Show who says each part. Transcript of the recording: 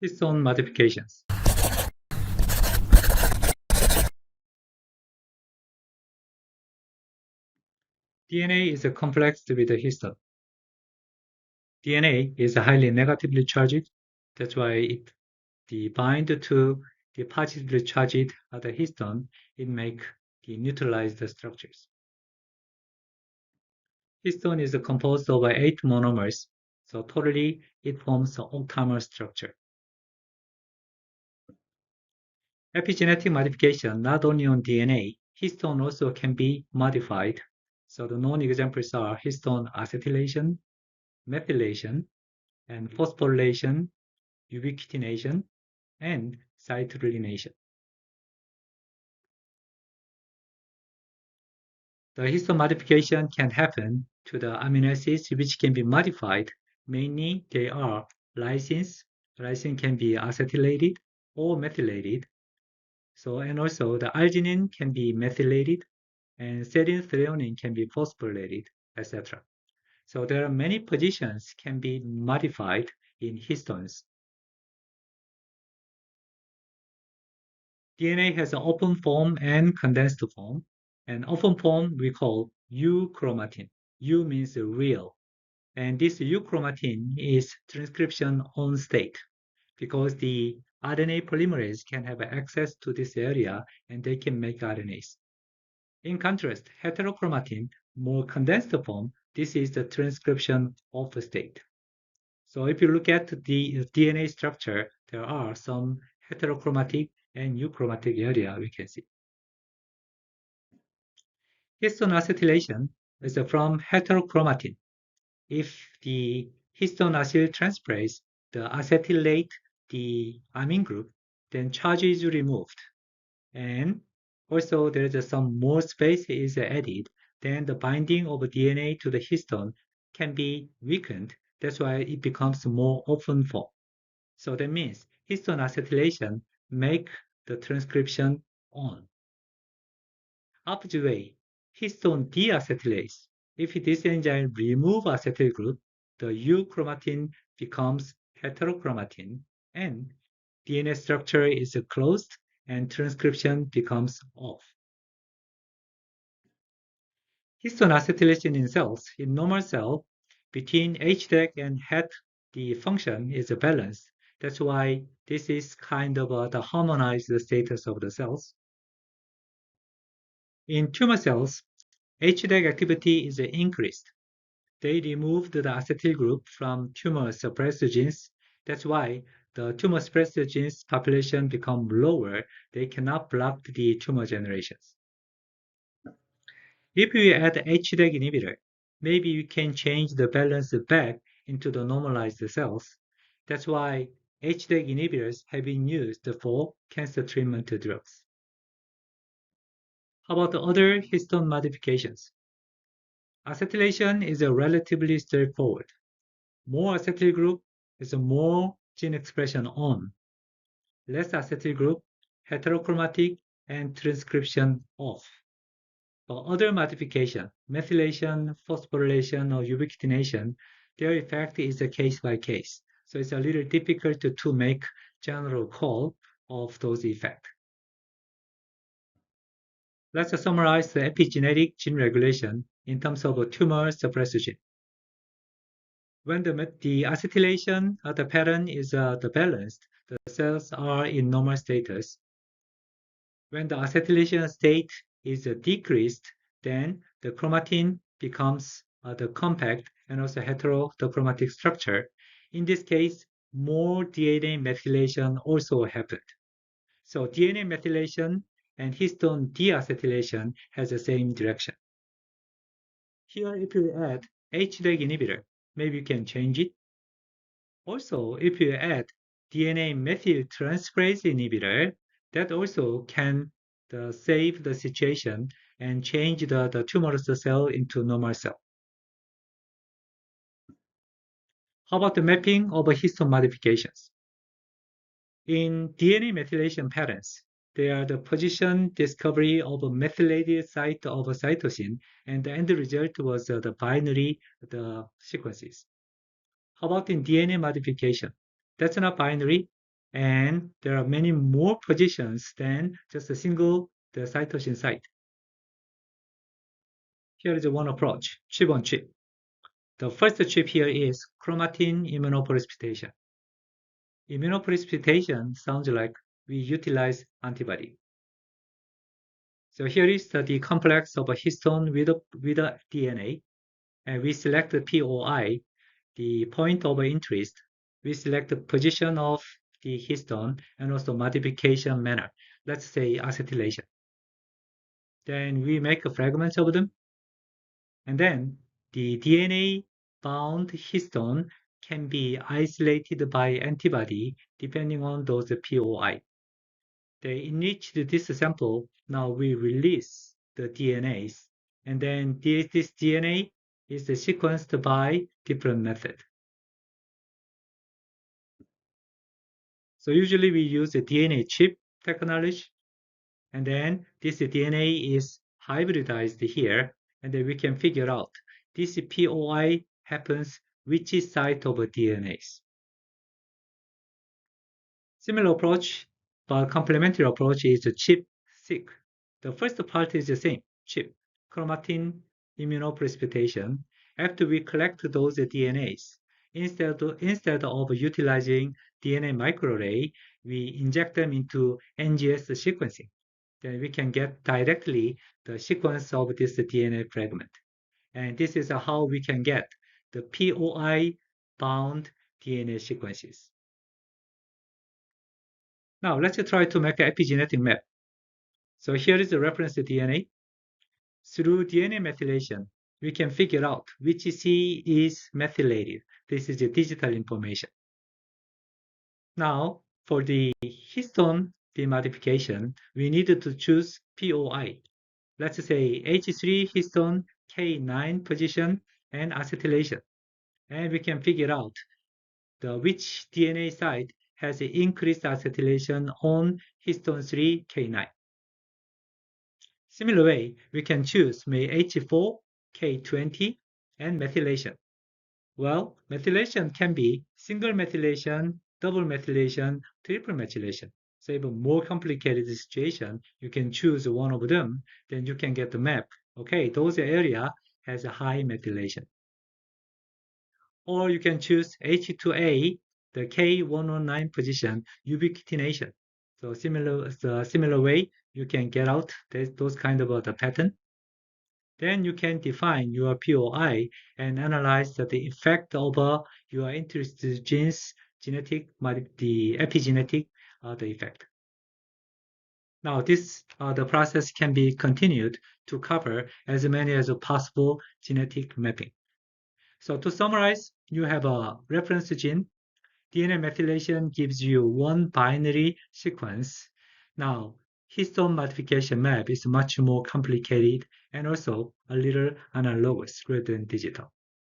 Speaker 1: Histone modifications. DNA is complex with a histone. DNA is highly negatively charged. That's why the bind to the positively charged the histone, it make the neutralized structures. Histone is composed of 8 monomers, so totally it forms an octamer structure. Epigenetic modification not only on DNA, histone also can be modified. So the known examples are histone acetylation, methylation, and phosphorylation, ubiquitination, and citrullination. The histone modification can happen to the amino acids which can be modified. Mainly, they are lysines. Lysine can be acetylated or methylated. So, and also the arginine can be methylated, and serine threonine can be phosphorylated, etc. So there are many positions can be modified in histones. DNA has an open form and condensed form. And open form we call euchromatin. U means real. And this euchromatin is transcription on state because the RNA polymerase can have access to this area and they can make RNAs. In contrast, heterochromatin, more condensed form, this is the transcription of state. So if you look at the DNA structure, there are some heterochromatic and euchromatic area we can see. Histone acetylation is from heterochromatin. If the histone acetyltransferase, the acetylate the amine group, then charge is removed. And also there's some more space is added, then the binding of DNA to the histone can be weakened. That's why it becomes more open form. So that means histone acetylation make the transcription on. Opposite way, histone deacetylase. If this enzyme remove acetyl group, the euchromatin becomes heterochromatin and DNA structure is closed and transcription becomes off. Histone acetylation in cells, in normal cell, between HDAC and HET, the function is balanced. That's why this is kind of the harmonized status of the cells. In tumor cells, HDAC activity is increased. They removed the acetyl group from tumor suppressor genes. That's why the tumor suppressor genes population become lower. They cannot block the tumor generations. If we add HDAC inhibitor, maybe you can change the balance back into the normalized cells. That's why HDAC inhibitors have been used for cancer treatment drugs. How about the other histone modifications? Acetylation is relatively straightforward. More acetyl group is more gene expression on. Less acetyl group, heterochromatic, and transcription off. For other modification, methylation, phosphorylation, or ubiquitination, their effect is a case by case. So it's a little difficult to make general call of those effects. Let's summarize the epigenetic gene regulation in terms of a tumor suppressor gene. When the acetylation the pattern is the balanced, the cells are in normal status. When the acetylation state is decreased, then the chromatin becomes the compact and also the chromatic structure. In this case, more DNA methylation also happened. So DNA methylation and histone deacetylation has the same direction. Here, if you add HDAC inhibitor, maybe you can change it. Also, if you add DNA methyltransferase inhibitor, that also can save the situation and change the tumorous cell into normal cell. How about the mapping of histone modifications? In DNA methylation patterns, they are the position discovery of a methylated site of a cytosine, and the end result was the binary sequences. How about in DNA modification? That's not binary. And there are many more positions than just a single the cytosine site. Here is one approach, chip on chip. The first chip here is chromatin immunoprecipitation. Immunoprecipitation sounds like we utilize antibody. So here is the complex of a histone with a DNA, and we select the POI, the point of interest. We select the position of the histone and also modification manner. Let's say acetylation. Then we make fragments of them, and then the DNA-bound histone can be isolated by antibody depending on those POI. They enriched this sample. Now we release the DNAs, and then this DNA is sequenced by different method. So usually we use a DNA chip technology, and then this DNA is hybridized here, and then we can figure out this POI happens which site of DNAs. Similar approach, but complementary approach is chip-seq. The first part is the same, chip, chromatin immunoprecipitation. After we collect those DNAs, instead of utilizing DNA microarray, we inject them into NGS sequencing. Then we can get directly the sequence of this DNA fragment. And this is how we can get the POI-bound DNA sequences. Now let's try to make an epigenetic map. So here is the reference DNA. Through DNA methylation, we can figure out which C is methylated. This is the digital information. Now, for the histone demodification, we needed to choose POI. Let's say H3 histone K9 position and acetylation. And we can figure out which DNA site has increased acetylation on histone 3 K9. Similar way, we can choose H4, K20, and methylation. Well, methylation can be single methylation, double methylation, triple methylation. So even more complicated situation, you can choose one of them, then you can get the map. Okay, those area has a high methylation. Or you can choose H2A, the K119 position, ubiquitination. So similar way, you can get out those kind of the pattern. Then you can define your POI and analyze the effect of your interested genes, the epigenetic the effect. Now this the process can be continued to cover as many as possible genetic mapping. So to summarize, you have a reference gene. DNA methylation gives you one binary sequence. Now, histone modification map is much more complicated and also a little analogous rather than digital.